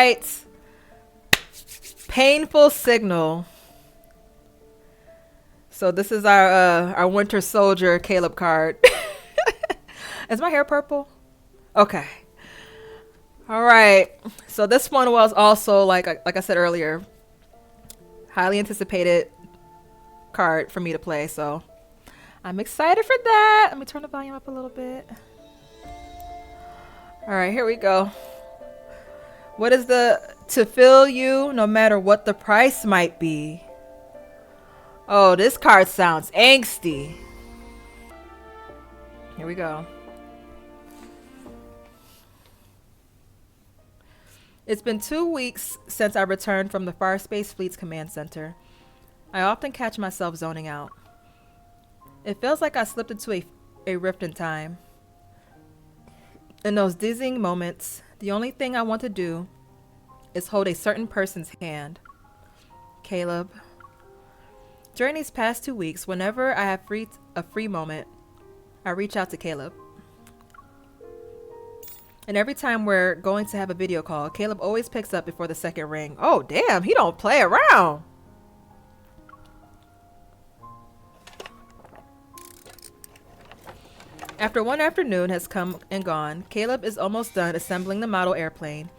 right. Painful signal. So this is our Winter Soldier Caleb card. Is my hair purple? Okay. All right. So this one was also like I said earlier, highly anticipated card for me to play. So I'm excited for that. Let me turn the volume up a little bit. All right, here we go. What is the to fill you no matter what the price might be? Oh, this card sounds angsty. Here we go. It's been 2 weeks since I returned from the Far Space Fleet's command center. I often catch myself zoning out. It feels like I slipped into a rift in time. In those dizzying moments, the only thing I want to do is hold a certain person's hand. Caleb. During these past 2 weeks, whenever I have a free moment, I reach out to Caleb. And every time we're going to have a video call, Caleb always picks up before the second ring. Oh, damn, he don't play around. After one afternoon has come and gone, Caleb is almost done assembling the model airplane.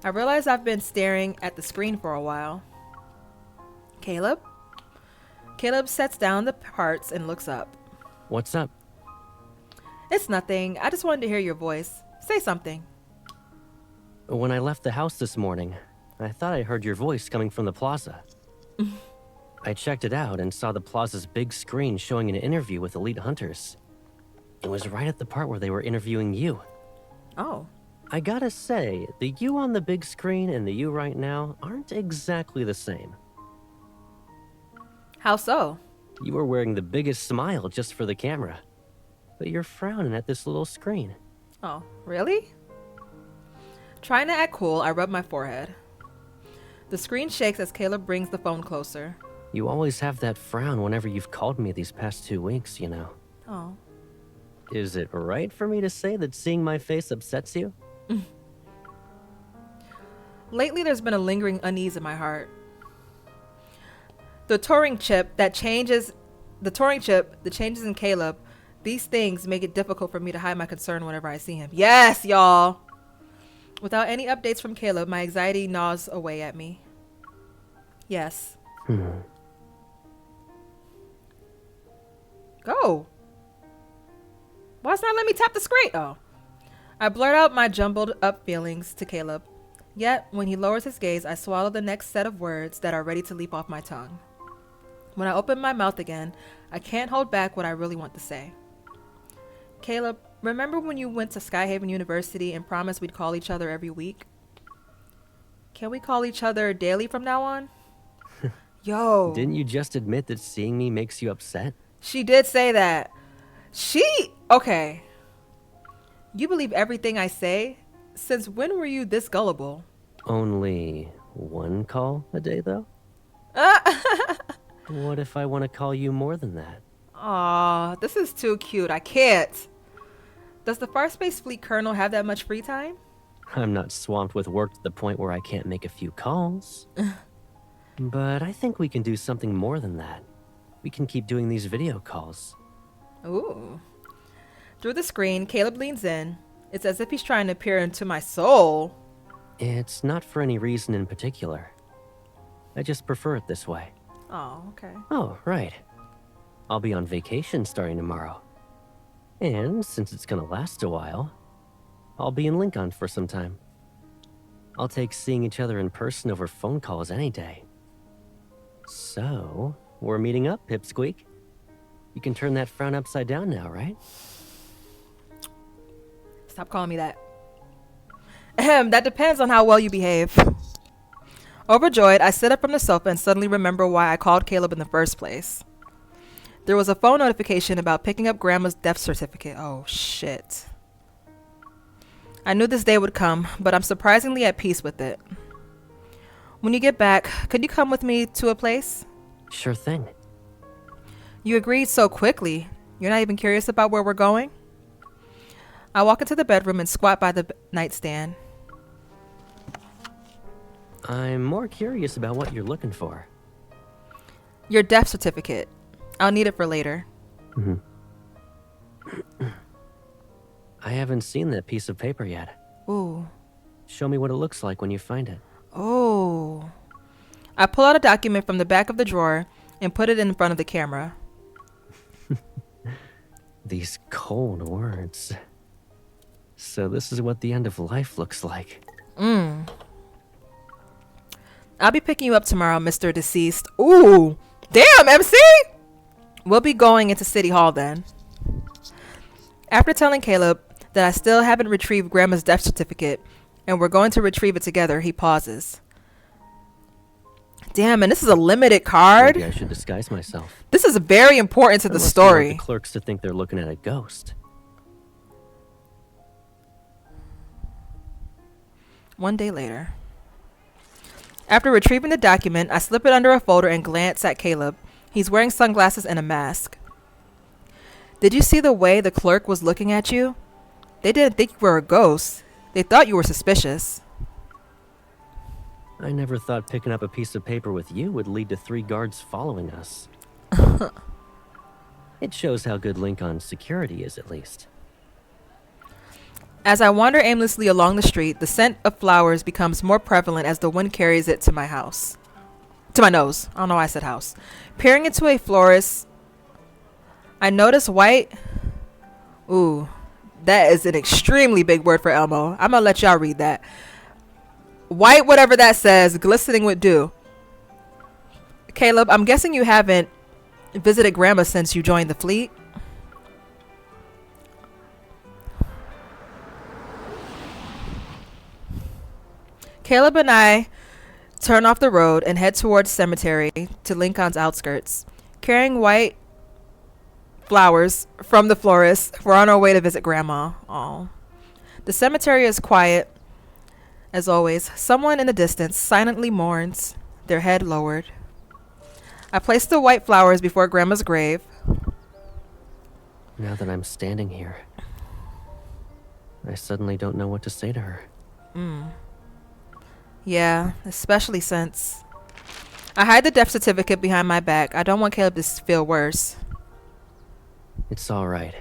I realize I've been staring at the screen for a while. Caleb? Caleb sets down the parts and looks up. What's up? It's nothing. I just wanted to hear your voice. Say something. When I left the house this morning, I thought I heard your voice coming from the plaza. I checked it out and saw the plaza's big screen showing an interview with elite hunters. It was right at the part where they were interviewing you. Oh. I gotta say, the you on the big screen and the you right now aren't exactly the same. How so? You were wearing the biggest smile just for the camera, but you're frowning at this little screen. Oh, really? Trying to act cool, I rub my forehead. The screen shakes as Caleb brings the phone closer. You always have that frown whenever you've called me these past 2 weeks, you know. Oh. Is it right for me to say that seeing my face upsets you? Lately, there's been a lingering unease in my heart. The changes in Caleb, these things make it difficult for me to hide my concern whenever I see him. Yes, y'all. Without any updates from Caleb, my anxiety gnaws away at me. Yes. Go. Why it's not letting me tap the screen? Oh. I blurt out my jumbled up feelings to Caleb. Yet, when he lowers his gaze, I swallow the next set of words that are ready to leap off my tongue. When I open my mouth again, I can't hold back what I really want to say. Caleb, remember when you went to Skyhaven University and promised we'd call each other every week? Can we call each other daily from now on? Yo. Didn't you just admit that seeing me makes you upset? She did say that. Okay. You believe everything I say? Since when were you this gullible? Only one call a day, though? What if I want to call you more than that? Aw, this is too cute. I can't. Does the Far Space Fleet Colonel have that much free time? I'm not swamped with work to the point where I can't make a few calls. But I think we can do something more than that. We can keep doing these video calls. Ooh. Through the screen, Caleb leans in. It's as if he's trying to peer into my soul. It's not for any reason in particular. I just prefer it this way. Oh, okay. Oh, right. I'll be on vacation starting tomorrow. And since it's gonna last a while, I'll be in Lincoln for some time. I'll take seeing each other in person over phone calls any day. So, we're meeting up, Pipsqueak. You can turn that frown upside down now, right? Stop calling me that. That depends on how well you behave. Overjoyed, I sit up from the sofa and suddenly remember why I called Caleb in the first place. There was a phone notification about picking up Grandma's death certificate. Oh, shit. I knew this day would come, but I'm surprisingly at peace with it. When you get back, could you come with me to a place? Sure thing. You agreed so quickly. You're not even curious about where we're going? I walk into the bedroom and squat by the nightstand. I'm more curious about what you're looking for. Your death certificate. I'll need it for later. Mhm. I haven't seen that piece of paper yet. Ooh. Show me what it looks like when you find it. Oh. I pull out a document from the back of the drawer and put it in front of the camera. These cold words. So this is what the end of life looks like. I'll be picking you up tomorrow, Mr. Deceased. Ooh. Damn, MC! We'll be going into City Hall then. After telling Caleb that I still haven't retrieved Grandma's death certificate and we're going to retrieve it together, he pauses. Damn, and this is a limited card? Maybe I should disguise myself. This is very important to the Unless you story. want the clerks to think they're looking at a ghost. One day later. After retrieving the document, I slip it under a folder and glance at Caleb. He's wearing sunglasses and a mask. Did you see the way the clerk was looking at you? They didn't think you were a ghost. They thought you were suspicious. I never thought picking up a piece of paper with you would lead to 3 guards following us. It shows how good Link on security is, at least. As I wander aimlessly along the street, the scent of flowers becomes more prevalent as the wind carries it to my house. To my nose. I don't know why I said house. Peering into a florist, I notice white. Ooh, that is an extremely big word for Elmo. I'm gonna let y'all read that. White, whatever that says, glistening with dew. Caleb, I'm guessing you haven't visited Grandma since you joined the fleet. Caleb and I turn off the road and head towards cemetery to Lincoln's outskirts. Carrying white flowers from the florist, we're on our way to visit Grandma. Aww. The cemetery is quiet, as always. Someone in the distance silently mourns, their head lowered. I place the white flowers before Grandma's grave. Now that I'm standing here, I suddenly don't know what to say to her. Yeah, especially since I hide the death certificate behind my back. I don't want Caleb to feel worse. It's all right.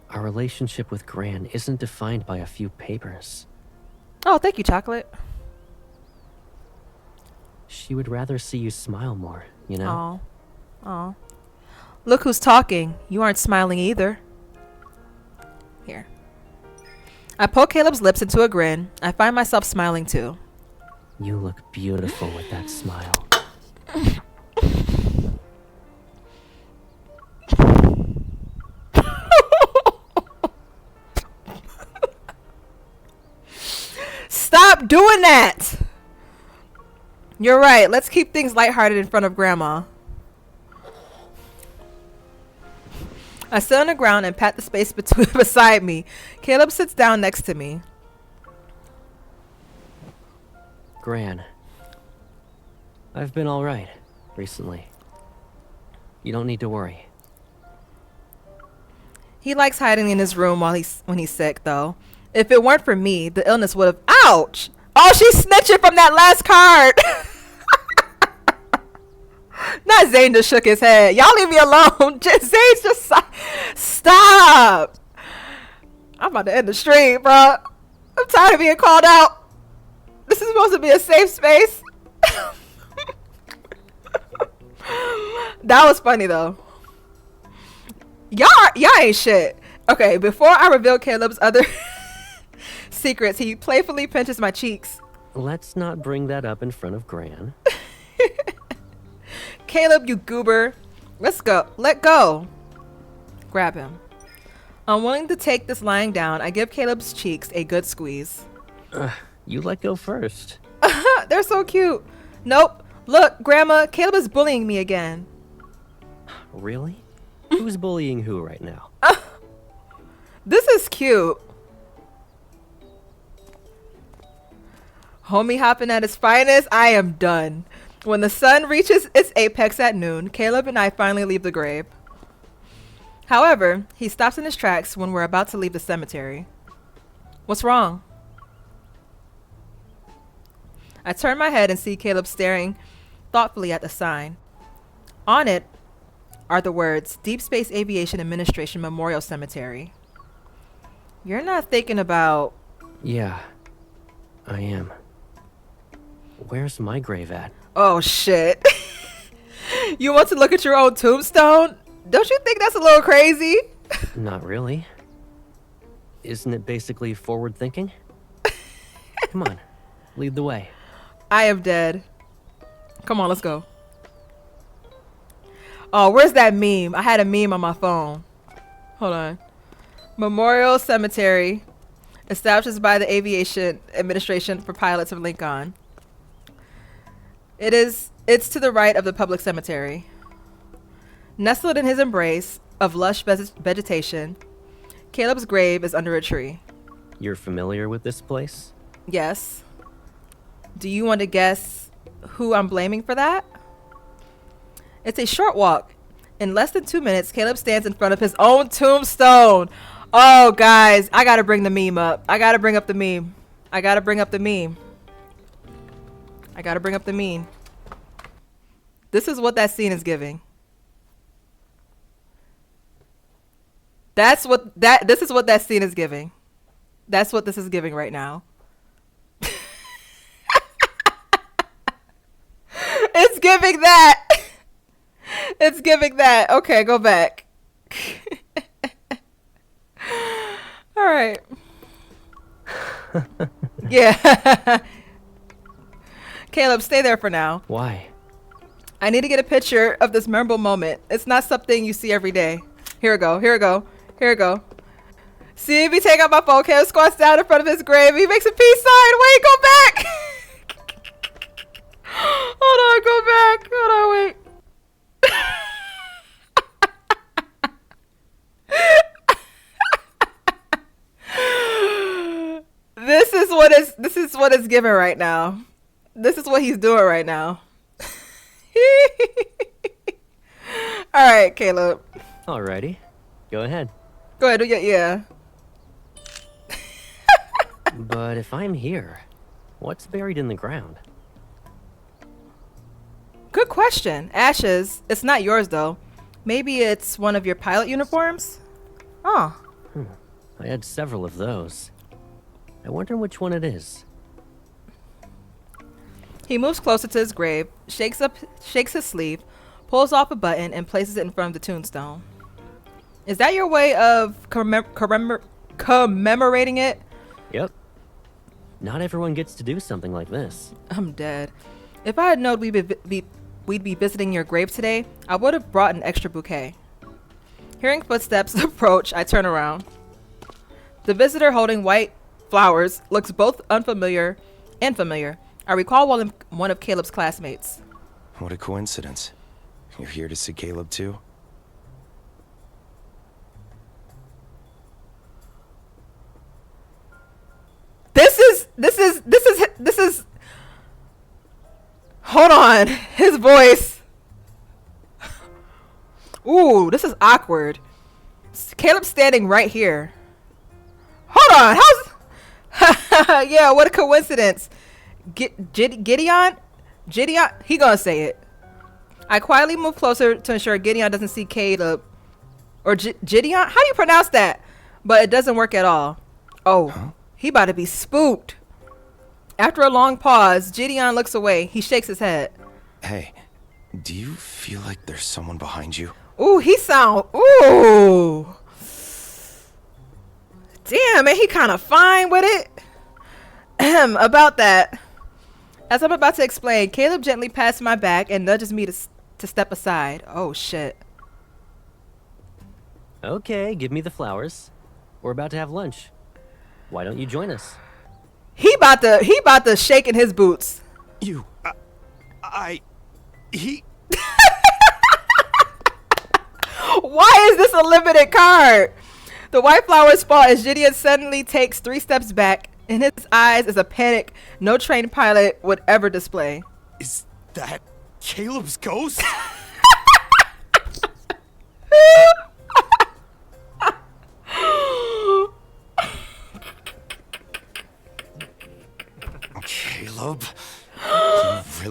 Our relationship with Gran isn't defined by a few papers. Oh, thank you, Chocolate. She would rather see you smile more, you know? Oh. Look who's talking. You aren't smiling either. Here. I poke Caleb's lips into a grin. I find myself smiling too. You look beautiful with that smile. Stop doing that! You're right. Let's keep things lighthearted in front of Grandma. I sit on the ground and pat the space beside me. Caleb sits down next to me. Gran, I've been all right recently. You don't need to worry. He likes hiding in his room when he's sick, though. If it weren't for me, the illness would have... Ouch! Oh, she's snitching from that last card! Not Zayne just shook his head. Y'all leave me alone. Zayne's just... Stop! I'm about to end the stream, bro. I'm tired of being called out. This is supposed to be a safe space. That was funny, though. Y'all ain't shit. Okay, before I reveal Caleb's other secrets, he playfully pinches my cheeks. Let's not bring that up in front of Gran. Caleb, you goober. Let's go. Let go. Grab him. Unwilling to take this lying down, I give Caleb's cheeks a good squeeze. You let go first. They're so cute. Nope. Look, Grandma, Caleb is bullying me again. Really? Who's bullying who right now? This is cute. Homie hopping at his finest. I am done. When the sun reaches its apex at noon, Caleb and I finally leave the grave. However, he stops in his tracks when we're about to leave the cemetery. What's wrong? I turn my head and see Caleb staring thoughtfully at the sign. On it are the words Deep Space Aviation Administration Memorial Cemetery. You're not thinking about... Yeah, I am. Where's my grave at? Oh, shit. You want to look at your own tombstone? Don't you think that's a little crazy? Not really. Isn't it basically forward thinking? Come on, lead the way. I am dead. Come on, let's go. Oh, where's that meme? I had a meme on my phone. Hold on. Memorial Cemetery, established by the Aviation Administration for pilots of Lincoln. It's to the right of the public cemetery. Nestled in his embrace of lush vegetation, Caleb's grave is under a tree. You're familiar with this place? Yes. Do you want to guess who I'm blaming for that? It's a short walk. In less than 2 minutes, Caleb stands in front of his own tombstone. Oh, guys, I gotta bring the meme up. I gotta bring up the meme. This is what that scene is giving. This is what that scene is giving. That's what this is giving right now. It's giving that. It's giving that. Okay, go back. All right. Yeah. Caleb, stay there for now. Why? I need to get a picture of this memorable moment. It's not something you see every day. Here we go. See if he take out my phone. Caleb squats down in front of his grave. He makes a peace sign. Wait, go back. Hold on, wait. This is what it's given right now. This is what he's doing right now. All right, Caleb. Alrighty. Go ahead. Go ahead. Yeah. But if I'm here, what's buried in the ground? Good question. Ashes. It's not yours, though. Maybe it's one of your pilot uniforms? Oh. I had several of those. I wonder which one it is. He moves closer to his grave, shakes his sleeve, pulls off a button, and places it in front of the tombstone. Is that your way of commemorating it? Yep. Not everyone gets to do something like this. I'm dead. If I had known we'd be visiting your grave today, I would have brought an extra bouquet. Hearing footsteps approach, I turn around. The visitor holding white flowers looks both unfamiliar and familiar. I recall one of Caleb's classmates. What a coincidence. You're here to see Caleb too? This is hold on. His voice. Ooh, this is awkward. Caleb's standing right here. Hold on. How's yeah, what a coincidence. Gideon, he gonna say it. I quietly move closer to ensure Gideon doesn't see Caleb. Or Gideon? How do you pronounce that? But it doesn't work at all. Oh, huh? He about to be spooked. After a long pause, Gideon looks away. He shakes his head. Hey, do you feel like there's someone behind you? Ooh, ooh. Damn, man, he kind of fine with it. About that. As I'm about to explain, Caleb gently passes my back and nudges me to step aside. Oh, shit. Okay, give me the flowers. We're about to have lunch. Why don't you join us? He about to shake in his boots. He... Why is this a limited card? The white flowers fall as Gideon suddenly takes 3 steps back. In his eyes is a panic no trained pilot would ever display. Is that Caleb's ghost?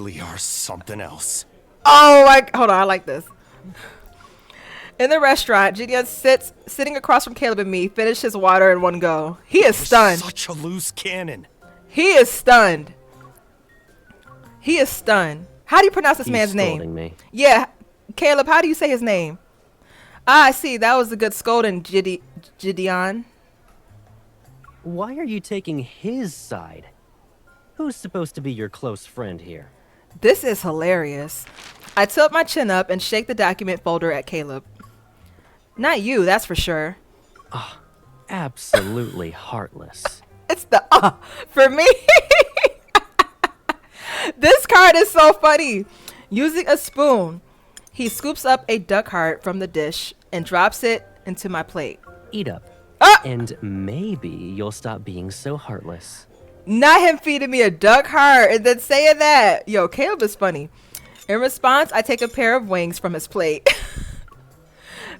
really are something else. Oh, hold on, I like this. In the restaurant, Gideon sitting across from Caleb and me, finished his water in one go. He is stunned. Such a loose cannon. He is stunned. He is stunned. How do you pronounce this He's man's scolding name? me. Yeah, Caleb, how do you say his name? Ah, I see. That was a good scolding, Gideon. Why are you taking his side? Who's supposed to be your close friend here? This is hilarious. I tilt my chin up and shake the document folder at Caleb. Not you, that's for sure. Absolutely heartless. It's the for me. This card is so funny. Using a spoon, he scoops up a duck heart from the dish and drops it into my plate. Eat up. Ah! And maybe you'll stop being so heartless. Not him feeding me a duck heart and then saying that. Yo, Caleb is funny. In response, I take a pair of wings from his plate.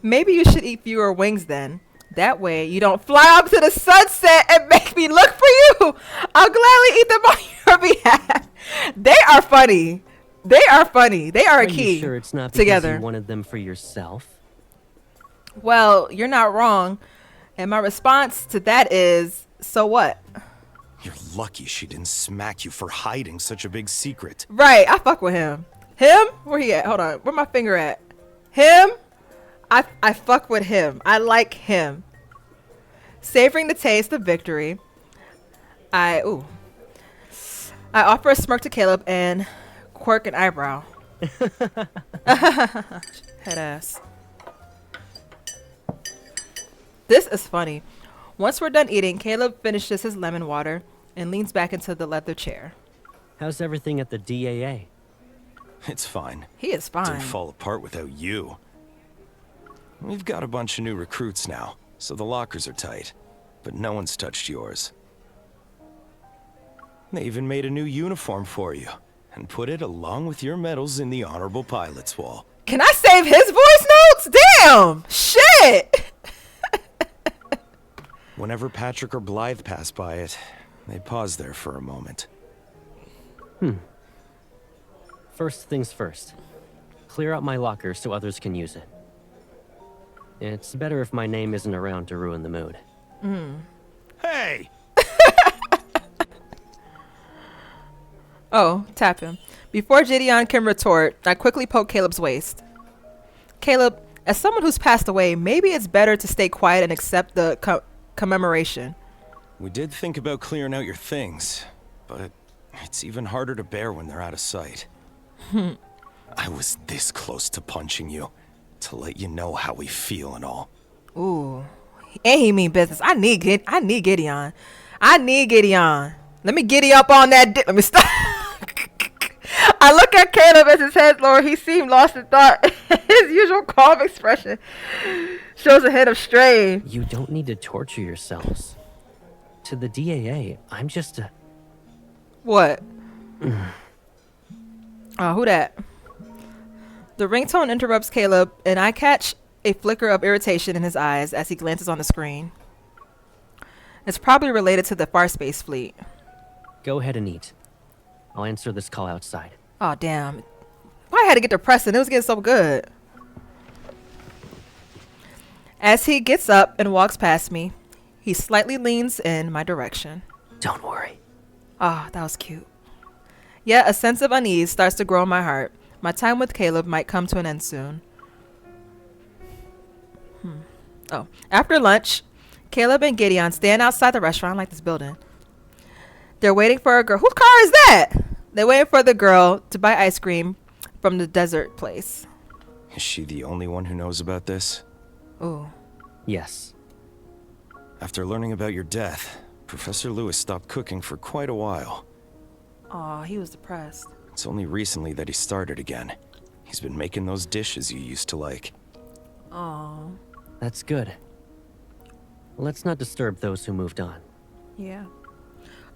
Maybe you should eat fewer wings then. That way you don't fly up to the sunset and make me look for you. I'll gladly eat them on your behalf. They are funny. They are funny. They are a key. Are you sure it's not because together. you wanted them for yourself? Well, you're not wrong. And my response to that is, so what? You're lucky she didn't smack you for hiding such a big secret. Right, I fuck with him. Him? Where he at? Hold on. Where my finger at? Him? I fuck with him. I like him. Savoring the taste of victory, I offer a smirk to Caleb and quirk an eyebrow. Head ass. This is funny. Once we're done eating, Caleb finishes his lemon water and leans back into the leather chair. How's everything at the DAA? It's fine. He is fine. Didn't fall apart without you. We've got a bunch of new recruits now, so the lockers are tight. But no one's touched yours. They even made a new uniform for you and put it along with your medals in the honorable pilot's wall. Can I save his voice notes? Damn! Shit! Whenever Patrick or Blythe pass by it, they pause there for a moment. First things first. Clear out my locker so others can use it. It's better if my name isn't around to ruin the mood. Hey! Oh, tap him. Before Gideon can retort, I quickly poke Caleb's waist. Caleb, as someone who's passed away, maybe it's better to stay quiet and accept the commemoration. We did think about clearing out your things, but it's even harder to bear when they're out of sight. I was this close to punching you, to let you know how we feel and all. Ooh. And he mean business. I need Gideon. I need Gideon. Let me giddy up on that dick. Let me stop. I look at Caleb as his head lowered. He seemed lost in thought. His usual calm expression shows a hint of strain. You don't need to torture yourselves. To the DAA, I'm just a... What? Oh, who that? The ringtone interrupts Caleb, and I catch a flicker of irritation in his eyes as he glances on the screen. It's probably related to the Farspace fleet. Go ahead and eat. I'll answer this call outside. Oh, damn. Why I had to get depressing? It was getting so good. As he gets up and walks past me, he slightly leans in my direction. Don't worry. Ah, that was cute. Yet a sense of unease starts to grow in my heart. My time with Caleb might come to an end soon. Oh, after lunch, Caleb and Gideon stand outside the restaurant. I like this building. They're waiting for a girl. Whose car is that? They're waiting for the girl to buy ice cream from the dessert place. Is she the only one who knows about this? Ooh. Yes. After learning about your death, Professor Lewis stopped cooking for quite a while. Aw, he was depressed. It's only recently that he started again. He's been making those dishes you used to like. Aw. That's good. Let's not disturb those who moved on. Yeah.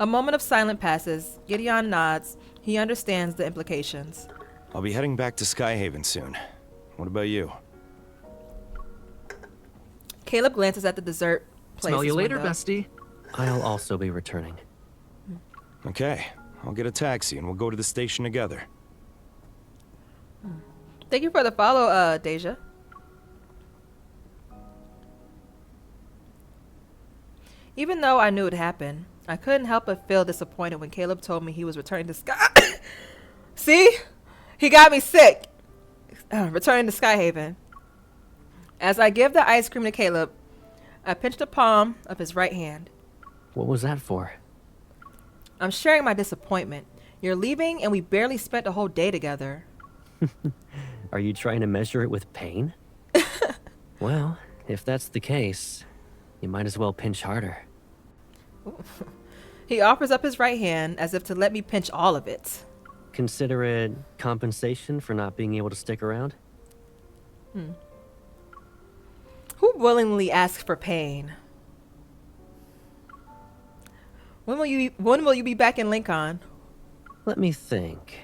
A moment of silence passes. Gideon nods. He understands the implications. I'll be heading back to Skyhaven soon. What about you? Caleb glances at the dessert place. Smell you later, bestie. I'll also be returning. Okay, I'll get a taxi and we'll go to the station together. Thank you for the follow, Deja. Even though I knew it happened, I couldn't help but feel disappointed when Caleb told me he was returning to Sky. See? He got me sick. Returning to Skyhaven. As I give the ice cream to Caleb, I pinch the palm of his right hand. What was that for? I'm sharing my disappointment. You're leaving and we barely spent a whole day together. Are you trying to measure it with pain? Well, if that's the case, you might as well pinch harder. He offers up his right hand as if to let me pinch all of it. Consider it compensation for not being able to stick around? Who willingly asks for pain? When will you be back in Lincoln? Let me think.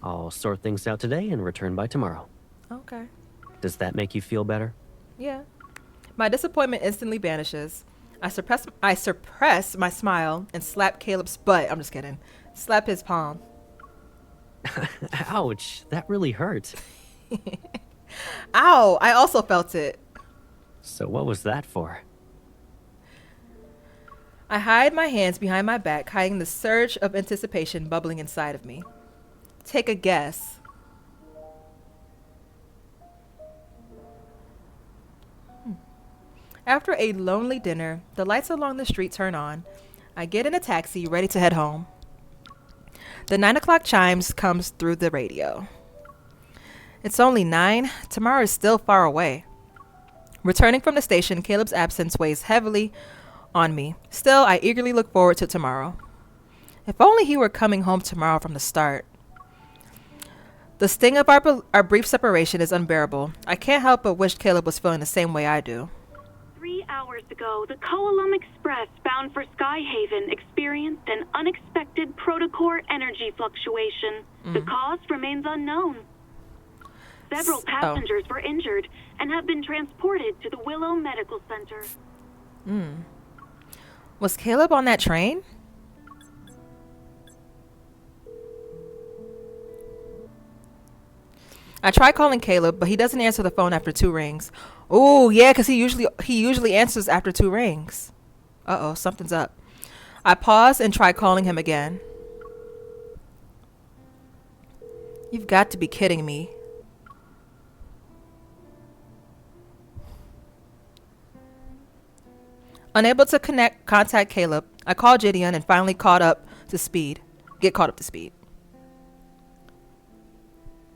I'll sort things out today and return by tomorrow. Okay. Does that make you feel better? Yeah. My disappointment instantly vanishes. I suppress my smile and slap Caleb's butt. I'm just kidding. Slap his palm. Ouch, that really hurt. Ow, I also felt it. So what was that for? I hide my hands behind my back, hiding the surge of anticipation bubbling inside of me. Take a guess. After a lonely dinner, the lights along the street turn on. I get in a taxi, ready to head home. The 9 o'clock chimes comes through the radio. It's only 9. Tomorrow is still far away. Returning from the station, Caleb's absence weighs heavily on me. Still, I eagerly look forward to tomorrow. If only he were coming home tomorrow from the start. The sting of our brief separation is unbearable. I can't help but wish Caleb was feeling the same way I do. 3 hours ago, the Koalum Express bound for Skyhaven experienced an unexpected protocore energy fluctuation. The cause remains unknown. Several passengers were injured and have been transported to the Willow Medical Center. Was Caleb on that train? I try calling Caleb, but he doesn't answer the phone after 2 rings. Oh, yeah, because he usually answers after 2 rings. Uh-oh, something's up. I pause and try calling him again. You've got to be kidding me. Unable to contact Caleb, I call Gideon and finally get caught up to speed.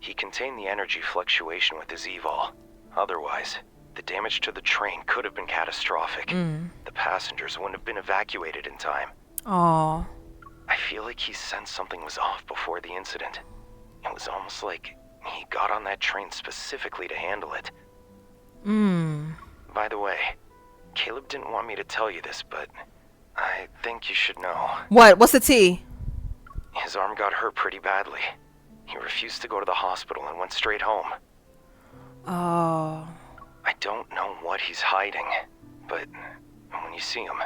He contained the energy fluctuation with his evol. Otherwise, the damage to the train could have been catastrophic. The passengers wouldn't have been evacuated in time. Aww. I feel like he sensed something was off before the incident. It was almost like he got on that train specifically to handle it. By the way, Caleb didn't want me to tell you this, but I think you should know. What? What's the tea? His arm got hurt pretty badly. He refused to go to the hospital and went straight home. Oh. I don't know what he's hiding, but when you see him,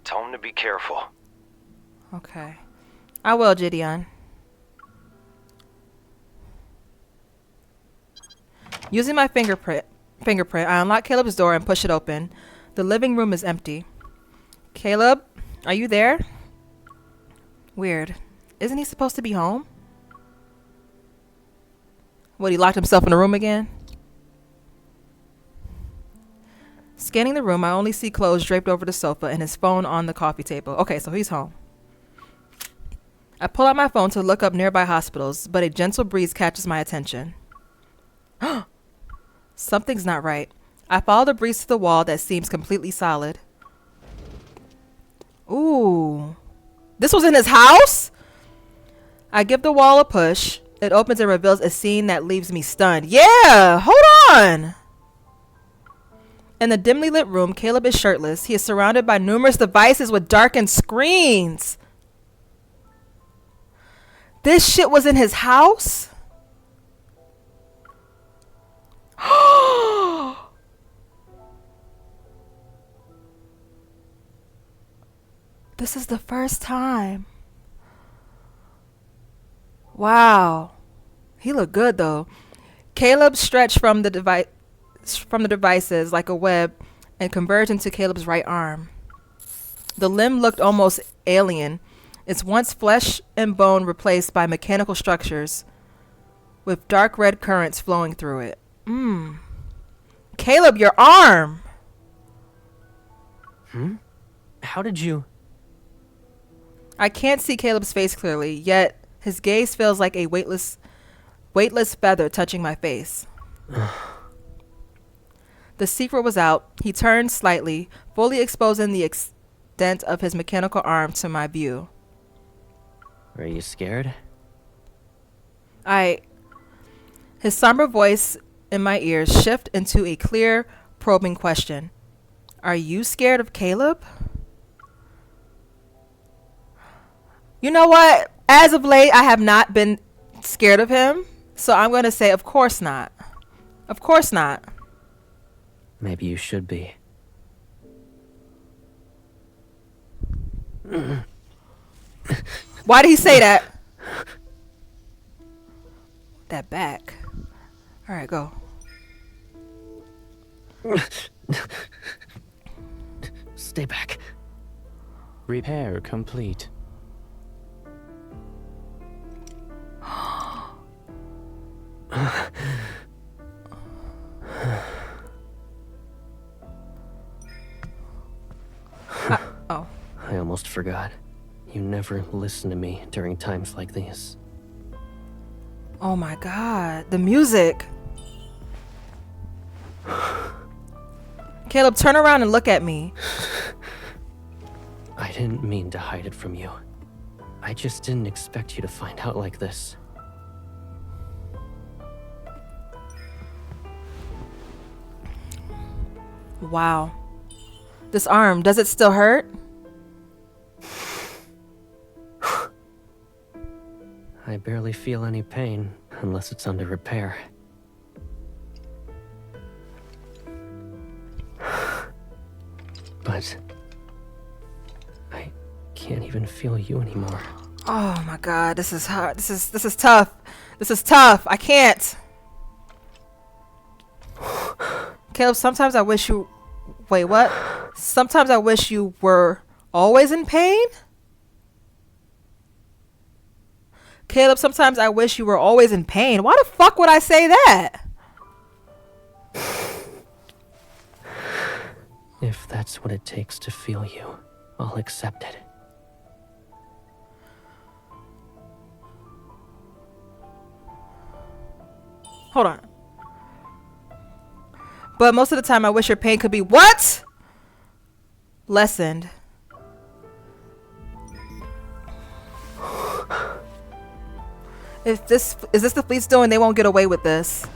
tell him to be careful. Okay. I will, Gideon. Using my fingerprint, I unlock Caleb's door and push it open. The living room is empty. Caleb, are you there? Weird. Isn't he supposed to be home? What, he locked himself in the room again? Scanning the room, I only see clothes draped over the sofa and his phone on the coffee table. Okay, so he's home. I pull out my phone to look up nearby hospitals, but a gentle breeze catches my attention. Something's not right. I follow the breeze to the wall that seems completely solid. Ooh. This was in his house? I give the wall a push. It opens and reveals a scene that leaves me stunned. Yeah, hold on. In the dimly lit room, Caleb is shirtless. He is surrounded by numerous devices with darkened screens. This shit was in his house? This is the first time. Wow. He looked good though. Caleb stretched from the devices like a web and converged into Caleb's right arm. The limb looked almost alien, its once flesh and bone replaced by mechanical structures with dark red currents flowing through it. Caleb, your arm! How did you... I can't see Caleb's face clearly, yet his gaze feels like a weightless feather touching my face. The secret was out. He turned slightly, fully exposing the extent of his mechanical arm to my view. Are you scared? His somber voice in my ears shift into a clear, probing question. Are you scared of Caleb? You know what? As of late, I have not been scared of him. So I'm going to say, of course not. Of course not. Maybe you should be. Why did he say that? That back. All right, go. Stay back. Repair complete. Oh. I almost forgot. You never listen to me during times like these. Oh my God. The music. Caleb, turn around and look at me. I didn't mean to hide it from you. I just didn't expect you to find out like this. Wow. This arm, does it still hurt? I barely feel any pain unless it's under repair. But I can't even feel you anymore. Oh my God, this is hard. This is tough. This is tough. I can't. Caleb, sometimes I wish you... Wait, what? Sometimes I wish you were always in pain? Caleb, sometimes I wish you were always in pain. Why the fuck would I say that? If that's what it takes to feel you, I'll accept it. Hold on. But most of the time I wish your pain could be what? Lessened. If this is this the police doing, they won't get away with this.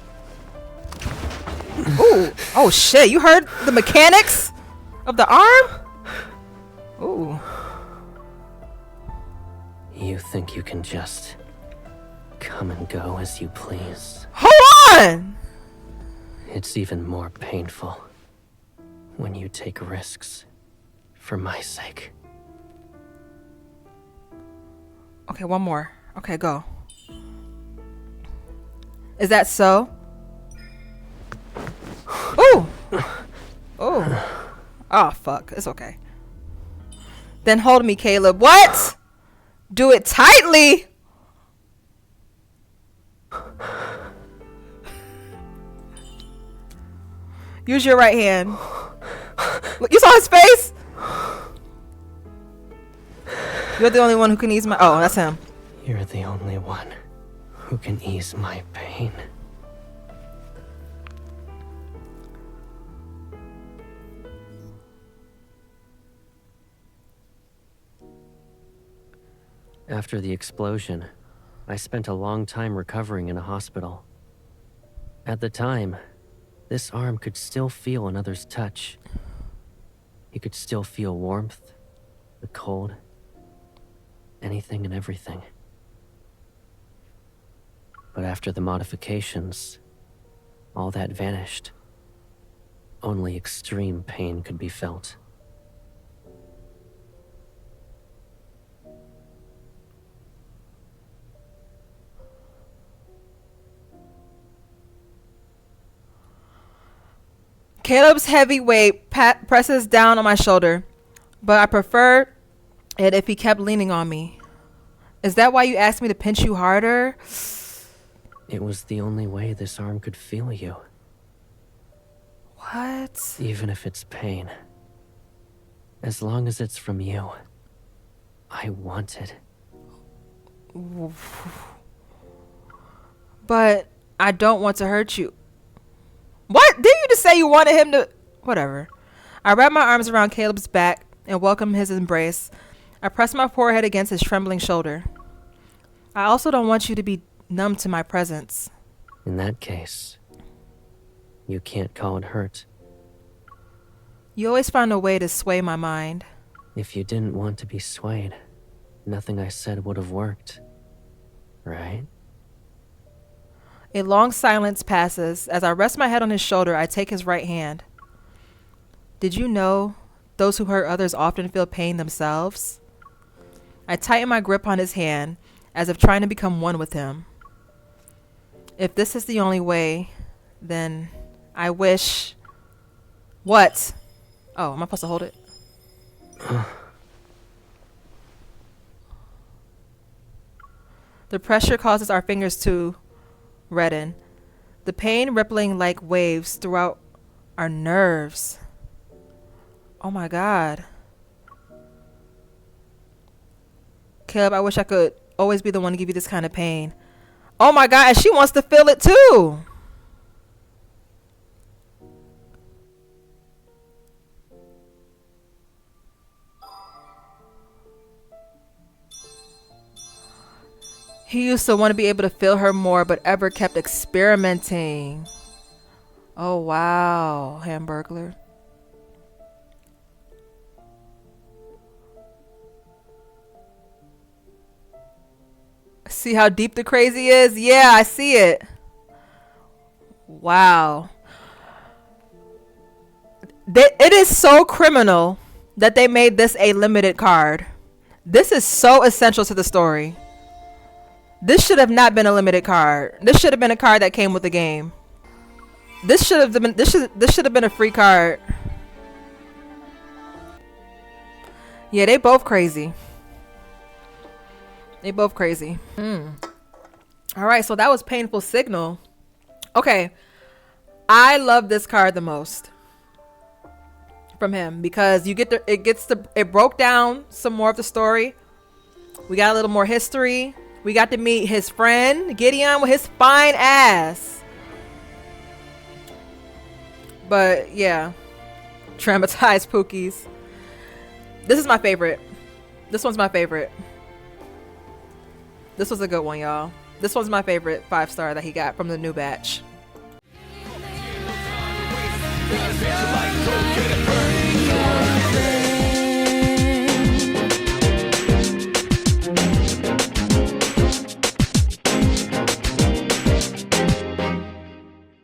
Ooh. Oh shit, you heard the mechanics of the arm? Ooh. You think you can just come and go as you please? Hold on! It's even more painful when you take risks for my sake. Okay, one more. Okay, go. Is that so? Ooh! Ooh. Oh, fuck. It's okay. Then hold me, Caleb. What? Do it tightly! Use your right hand. Look, you saw his face? You're the only one who can ease my... Oh, that's him. You're the only one who can ease my pain. After the explosion, I spent a long time recovering in a hospital. At the time, this arm could still feel another's touch. You could still feel warmth, the cold, anything and everything. But after the modifications, all that vanished. Only extreme pain could be felt. Caleb's heavy weight presses down on my shoulder, but I prefer it if he kept leaning on me. Is that why you asked me to pinch you harder? It was the only way this arm could feel you, What? even if it's pain. As long as it's from you. I want it. But I don't want to hurt you. What? Didn't you just say you wanted him to... Whatever. I wrap my arms around Caleb's back and welcome his embrace. I press my forehead against his trembling shoulder. I also don't want you to be numb to my presence. In that case, you can't call it hurt. You always find a way to sway my mind. If you didn't want to be swayed, nothing I said would have worked. Right? A long silence passes. As I rest my head on his shoulder, I take his right hand. Did you know those who hurt others often feel pain themselves? I tighten my grip on his hand, as if trying to become one with him. If this is the only way, then I wish... What? Oh, am I supposed to hold it? The pressure causes our fingers to redden, the pain rippling like waves throughout our nerves. Oh my God. Caleb, I wish I could always be the one to give you this kind of pain. Oh my God, and she wants to feel it too. He used to want to be able to feel her more, but ever kept experimenting. Oh, wow, Hamburglar. See how deep the crazy is? Yeah, I see it. Wow. It is so criminal that they made this a limited card. This is so essential to the story. This should have not been a limited card. This should have been a card that came with the game. This should have been a free card. Yeah, they both crazy. They both crazy. All right, so that was Painful Signal. Okay, I love this card the most from him because it broke down some more of the story. We got a little more history. We got to meet his friend Gideon with his fine ass. But yeah, traumatized Pookies. This is my favorite. This one's my favorite. This was a good one, y'all. This one's my favorite 5-star that he got from the new batch.